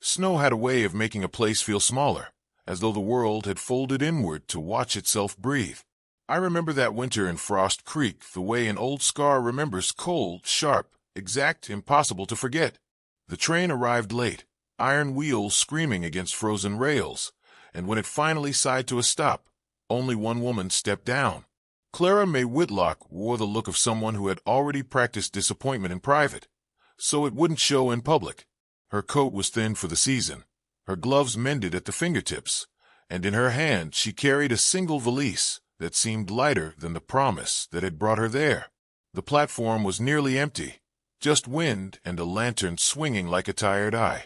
Snow had a way of making a place feel smaller, as though the world had folded inward to watch itself breathe. I remember that winter in Frost Creek the way an old scar remembers, cold, sharp, exact, impossible to forget. The train arrived late, iron wheels screaming against frozen rails, and when it finally sighed to a stop, only one woman stepped down. Clara May Whitlock wore the look of someone who had already practiced disappointment in private, so it wouldn't show in public. Her coat was thin for the season, her gloves mended at the fingertips, and in her hand she carried a single valise that seemed lighter than the promise that had brought her there. The platform was nearly empty, just wind and a lantern swinging like a tired eye.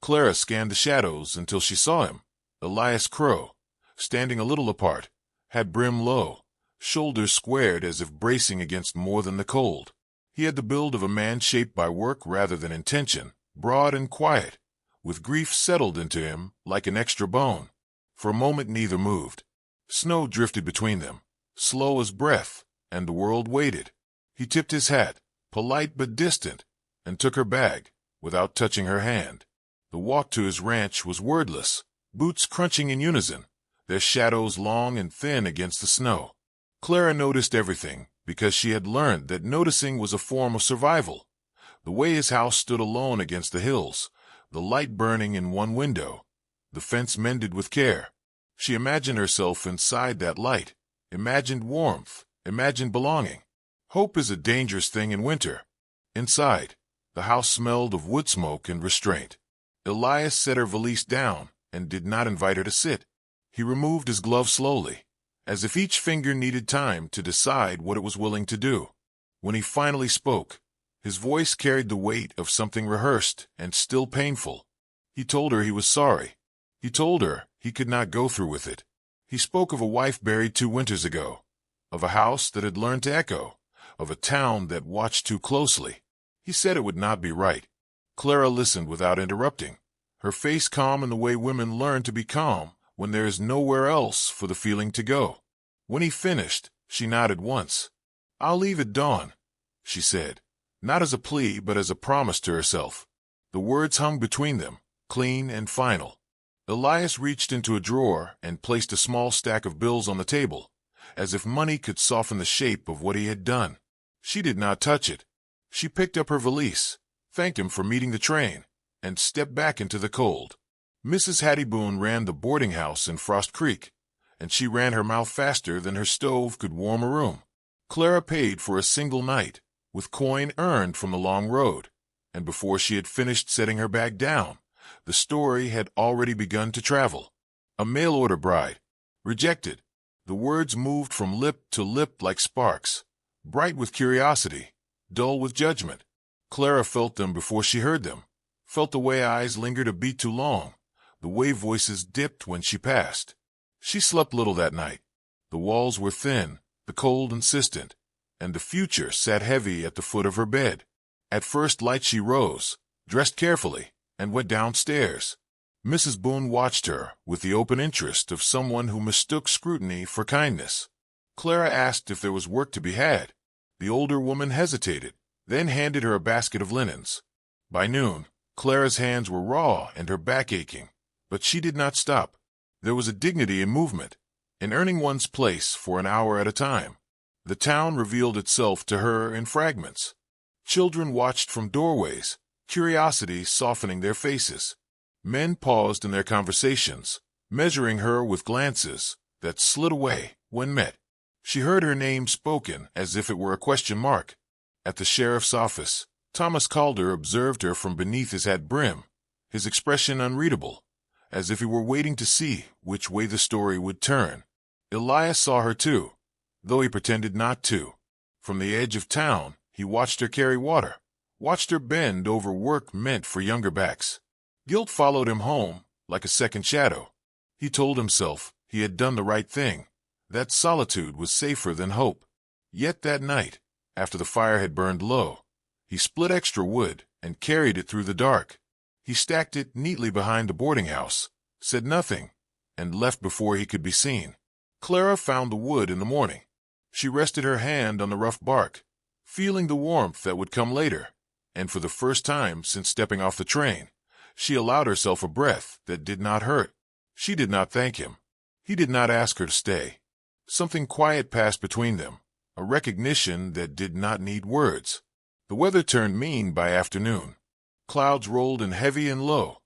Clara scanned the shadows until she saw him, Elias Crow, standing a little apart, had brim low, shoulders squared as if bracing against more than the cold. He had the build of a man shaped by work rather than intention, broad and quiet, with grief settled into him like an extra bone. For a moment neither moved. Snow drifted between them, slow as breath, and the world waited. He tipped his hat, polite but distant, and took her bag, without touching her hand. The walk to his ranch was wordless, boots crunching in unison, their shadows long and thin against the snow. Clara noticed everything, because she had learned that noticing was a form of survival. The way his house stood alone against the hills, the light burning in one window, the fence mended with care. She imagined herself inside that light, imagined warmth, imagined belonging. Hope is a dangerous thing in winter. Inside, the house smelled of wood smoke and restraint. Elias set her valise down and did not invite her to sit. He removed his glove slowly, as if each finger needed time to decide what it was willing to do. When he finally spoke, his voice carried the weight of something rehearsed and still painful. He told her he was sorry. He told her he could not go through with it. He spoke of a wife buried 2 winters ago, of a house that had learned to echo, of a town that watched too closely. He said it would not be right. Clara listened without interrupting, her face calm in the way women learn to be calm when there is nowhere else for the feeling to go. When he finished, she nodded once. "I'll leave at dawn," she said, not as a plea but as a promise to herself. The words hung between them, clean and final. Elias reached into a drawer and placed a small stack of bills on the table, as if money could soften the shape of what he had done. She did not touch it. She picked up her valise, thanked him for meeting the train, and stepped back into the cold. Mrs. Hattie Boone ran the boarding house in Frost Creek, and she ran her mouth faster than her stove could warm a room. Clara paid for a single night, with coin earned from the long road, and before she had finished setting her bag down, the story had already begun to travel. A mail-order bride. Rejected. The words moved from lip to lip like sparks, bright with curiosity, dull with judgment. Clara felt them before she heard them, felt the way eyes lingered a beat too long, the way voices dipped when she passed. She slept little that night. The walls were thin, the cold insistent, and the future sat heavy at the foot of her bed. At first light she rose, dressed carefully, and went downstairs. Mrs. Boone watched her with the open interest of someone who mistook scrutiny for kindness. Clara asked if there was work to be had. The older woman hesitated, then handed her a basket of linens. By noon, Clara's hands were raw and her back aching, but she did not stop. There was a dignity in movement, in earning one's place for an hour at a time. The town revealed itself to her in fragments. Children watched from doorways, curiosity softening their faces. Men paused in their conversations, measuring her with glances that slid away when met. She heard her name spoken as if it were a question mark. At the sheriff's office, Thomas Calder observed her from beneath his hat brim, his expression unreadable, as if he were waiting to see which way the story would turn. Elias saw her too, though he pretended not to. From the edge of town, he watched her carry water, watched her bend over work meant for younger backs. Guilt followed him home like a second shadow. He told himself he had done the right thing, that solitude was safer than hope. Yet that night, after the fire had burned low, he split extra wood and carried it through the dark. He stacked it neatly behind the boarding house, said nothing, and left before he could be seen. Clara found the wood in the morning. She rested her hand on the rough bark, feeling the warmth that would come later, and for the first time since stepping off the train, She allowed herself a breath that did not hurt. She did not thank him. He did not ask her to stay. Something quiet passed between them, a recognition that did not need words. The weather turned mean by afternoon. Clouds rolled in heavy and low,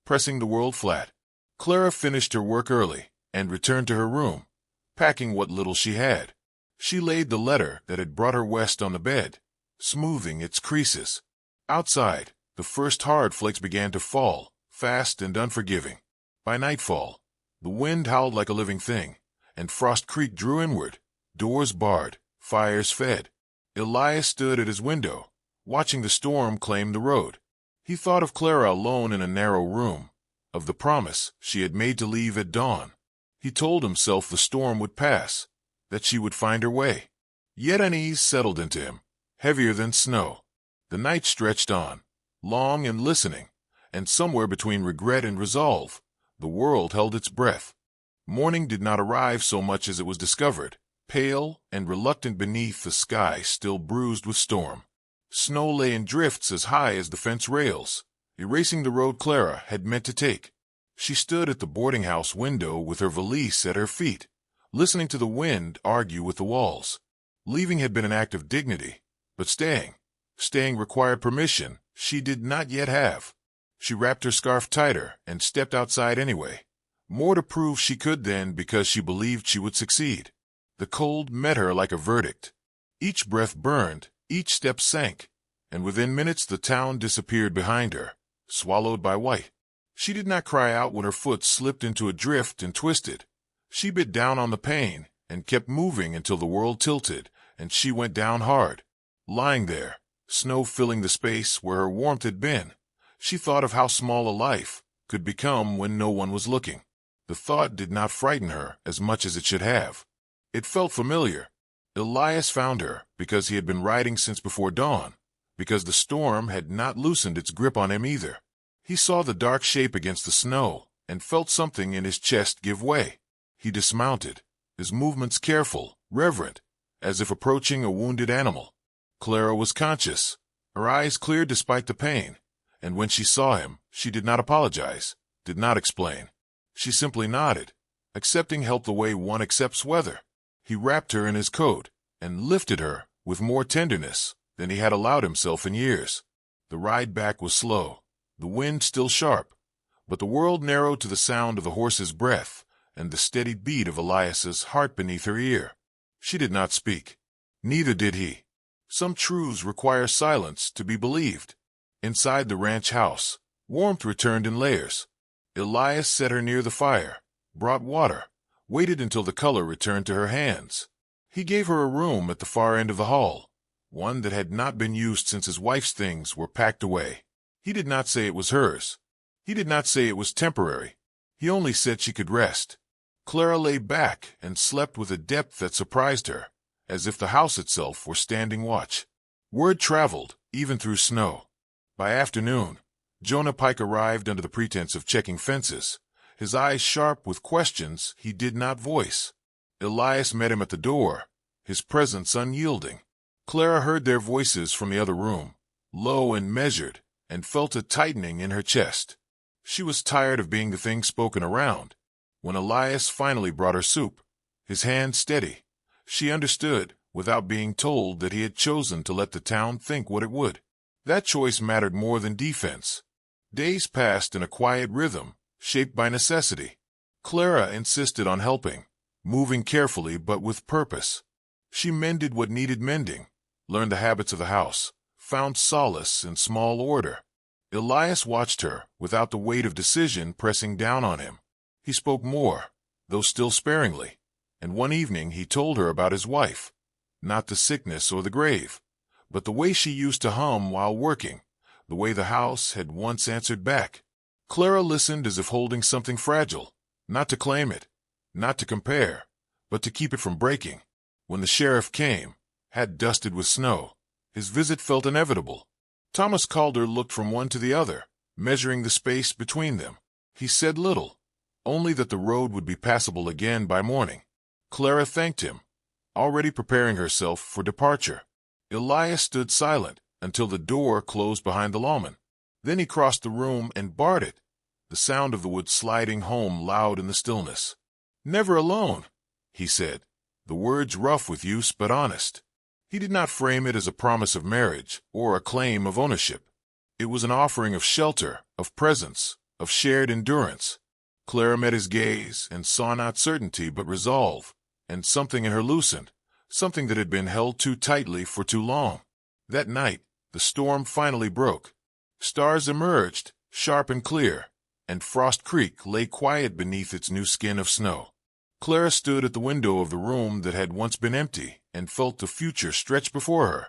pressing the world flat. Clara finished her work early and returned to her room, packing what little she had. She laid the letter that had brought her west on the bed, smoothing its creases. Outside, the first hard flakes began to fall, fast and unforgiving. By nightfall, the wind howled like a living thing, and Frost Creek drew inward, doors barred, fires fed. Elias stood at his window, watching the storm claim the road. He thought of Clara alone in a narrow room, of the promise she had made to leave at dawn. He told himself the storm would pass, that she would find her way. Yet unease settled into him, heavier than snow. The night stretched on, long and listening, and somewhere between regret and resolve, the world held its breath. Morning did not arrive so much as it was discovered, pale and reluctant beneath the sky still bruised with storm. Snow lay in drifts as high as the fence rails, erasing the road Clara had meant to take. She stood at the boarding house window with her valise at her feet, listening to the wind argue with the walls. Leaving had been an act of dignity, but staying required permission she did not yet have. She wrapped her scarf tighter and stepped outside anyway, more to prove she could than because she believed she would succeed. The cold met her like a verdict. Each breath burned, each step sank, and within minutes the town disappeared behind her, swallowed by white. She did not cry out when her foot slipped into a drift and twisted. She bit down on the pain and kept moving until the world tilted and she went down hard. Lying there, snow filling the space where her warmth had been, she thought of how small a life could become when no one was looking. The thought did not frighten her as much as it should have. It felt familiar. Elias found her because he had been riding since before dawn, because the storm had not loosened its grip on him either. He saw the dark shape against the snow and felt something in his chest give way. He dismounted, his movements careful, reverent, as if approaching a wounded animal. Clara was conscious, her eyes clear despite the pain, and when she saw him, she did not apologize, did not explain. She simply nodded, accepting help the way one accepts weather. He wrapped her in his coat and lifted her with more tenderness than he had allowed himself in years. The ride back was slow, the wind still sharp, but the world narrowed to the sound of the horse's breath and the steady beat of Elias's heart beneath her ear. She did not speak. Neither did he. Some truths require silence to be believed. Inside the ranch house, warmth returned in layers. Elias set her near the fire, brought water, waited until the color returned to her hands. He gave her a room at the far end of the hall, one that had not been used since his wife's things were packed away. He did not say it was hers. He did not say it was temporary. He only said she could rest. Clara lay back and slept with a depth that surprised her, as if the house itself were standing watch. Word traveled, even through snow. By afternoon, Jonah Pike arrived under the pretense of checking fences, his eyes sharp with questions he did not voice. Elias met him at the door, his presence unyielding. Clara heard their voices from the other room, low and measured, and felt a tightening in her chest. She was tired of being the thing spoken around. When Elias finally brought her soup, his hand steady, she understood, without being told, that he had chosen to let the town think what it would. That choice mattered more than defense. Days passed in a quiet rhythm, shaped by necessity. Clara insisted on helping, moving carefully but with purpose. She mended what needed mending, learned the habits of the house, found solace in small order. Elias watched her, without the weight of decision pressing down on him. He spoke more, though still sparingly, and one evening he told her about his wife, not the sickness or the grave, but the way she used to hum while working, the way the house had once answered back. Clara listened as if holding something fragile, not to claim it, not to compare, but to keep it from breaking. When the sheriff came, hat dusted with snow, his visit felt inevitable. Thomas Calder looked from one to the other, measuring the space between them. He said little, only that the road would be passable again by morning. Clara thanked him, already preparing herself for departure. Elias stood silent until the door closed behind the lawman. Then he crossed the room and barred it, the sound of the wood sliding home loud in the stillness. "Never alone," he said, the words rough with use but honest. He did not frame it as a promise of marriage or a claim of ownership. It was an offering of shelter, of presence, of shared endurance. Clara met his gaze and saw not certainty but resolve, and something in her loosened, something that had been held too tightly for too long. That night, the storm finally broke. Stars emerged, sharp and clear, and Frost Creek lay quiet beneath its new skin of snow. Clara stood at the window of the room that had once been empty and felt the future stretch before her,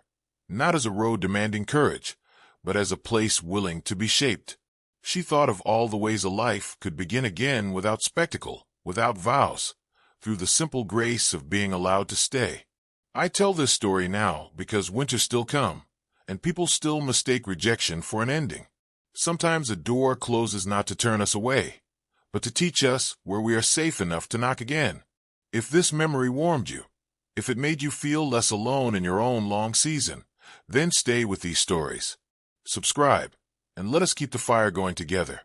not as a road demanding courage, but as a place willing to be shaped. She thought of all the ways a life could begin again without spectacle, without vows, through the simple grace of being allowed to stay. I tell this story now because winters still come, and people still mistake rejection for an ending. Sometimes a door closes not to turn us away, but to teach us where we are safe enough to knock again. If this memory warmed you, if it made you feel less alone in your own long season, then stay with these stories. Subscribe, and let us keep the fire going together.